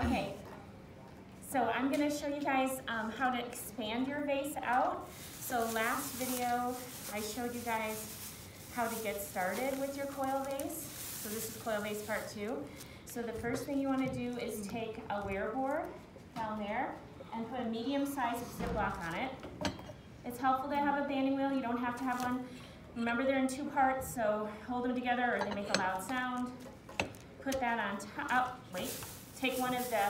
Okay, so I'm going to show you guys how to expand your vase out. So last video I showed you guys how to get started with your coil vase. So this is coil vase part 2. So the first thing you want to do is take a wear board down there and put a medium-sized ziplock on it. It's helpful to have a banding wheel. You don't have to have one. Remember, they're in 2 parts, so hold them together or they make a loud sound. Put that on top. Take one of the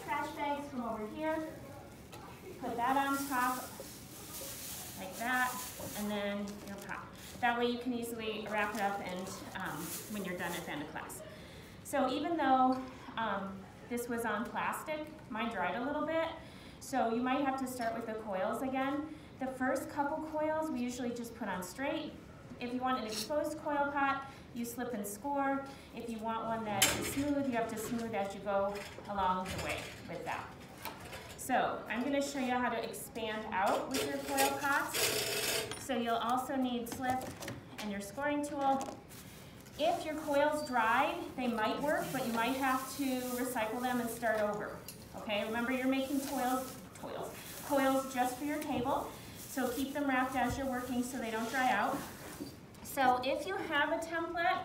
trash bags from over here. Put that on top, like that, and then your pot. That way you can easily wrap it up and when you're done at the end of class. So even though this was on plastic, mine dried a little bit, so you might have to start with the coils again. The first couple coils we usually just put on straight. If you want an exposed coil pot, you slip and score. If you want one that is smooth, you have to smooth as you go along the way with that. So I'm going to show you how to expand out with your coil pots. So you'll also need slip and your scoring tool. If your coils dried, they might work, but you might have to recycle them and start over. Okay, remember you're making coils just for your table. So keep them wrapped as you're working so they don't dry out. So if you have a template,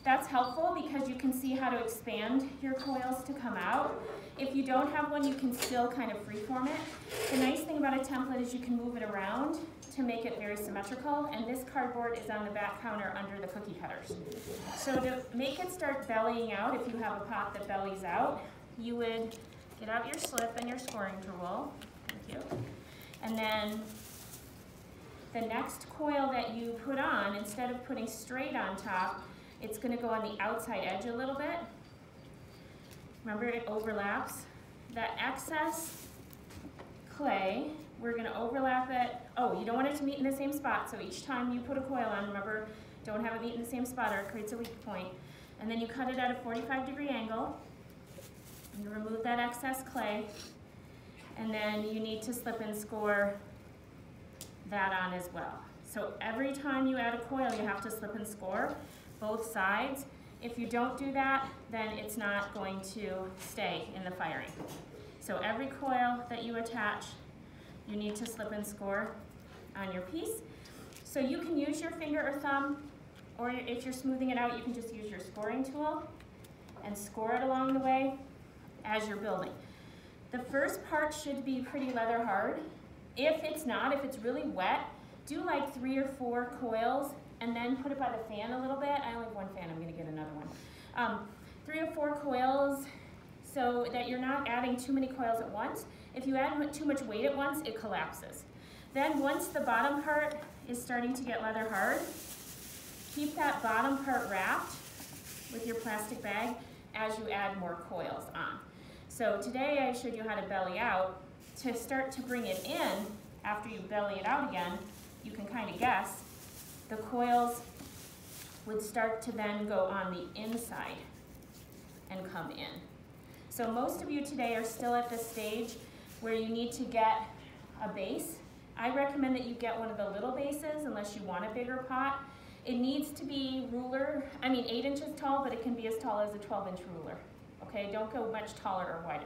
that's helpful because you can see how to expand your coils to come out. If you don't have one, you can still kind of freeform it. The nice thing about a template is you can move it around to make it very symmetrical, and this cardboard is on the back counter under the cookie cutters. So to make it start bellying out, if you have a pot that bellies out, you would get out your slip and your scoring tool. Thank you. And then the next coil that you put on, instead of putting straight on top, it's going to go on the outside edge a little bit. Remember, it overlaps. That excess clay, we're going to overlap it. Oh, you don't want it to meet in the same spot, so each time you put a coil on, remember, don't have it meet in the same spot or it creates a weak point. And then you cut it at a 45-degree angle. You remove that excess clay, and then you need to slip and score that on as well. So every time you add a coil, you have to slip and score both sides. If you don't do that, then it's not going to stay in the firing. So every coil that you attach, you need to slip and score on your piece. So you can use your finger or thumb, or if you're smoothing it out, you can just use your scoring tool and score it along the way as you're building. The first part should be pretty leather hard. If it's not, if it's really wet, do like 3 or 4 coils and then put it by the fan a little bit. I only have 1 fan, I'm gonna get another one. 3 or 4 coils so that you're not adding too many coils at once. If you add too much weight at once, it collapses. Then once the bottom part is starting to get leather hard, keep that bottom part wrapped with your plastic bag as you add more coils on. So today I showed you how to belly out. To start to bring it in, after you belly it out again, you can kind of guess, the coils would start to then go on the inside and come in. So most of you today are still at the stage where you need to get a base. I recommend that you get one of the little bases unless you want a bigger pot. It needs to be 8 inches tall, but it can be as tall as a 12-inch ruler. Okay, don't go much taller or wider.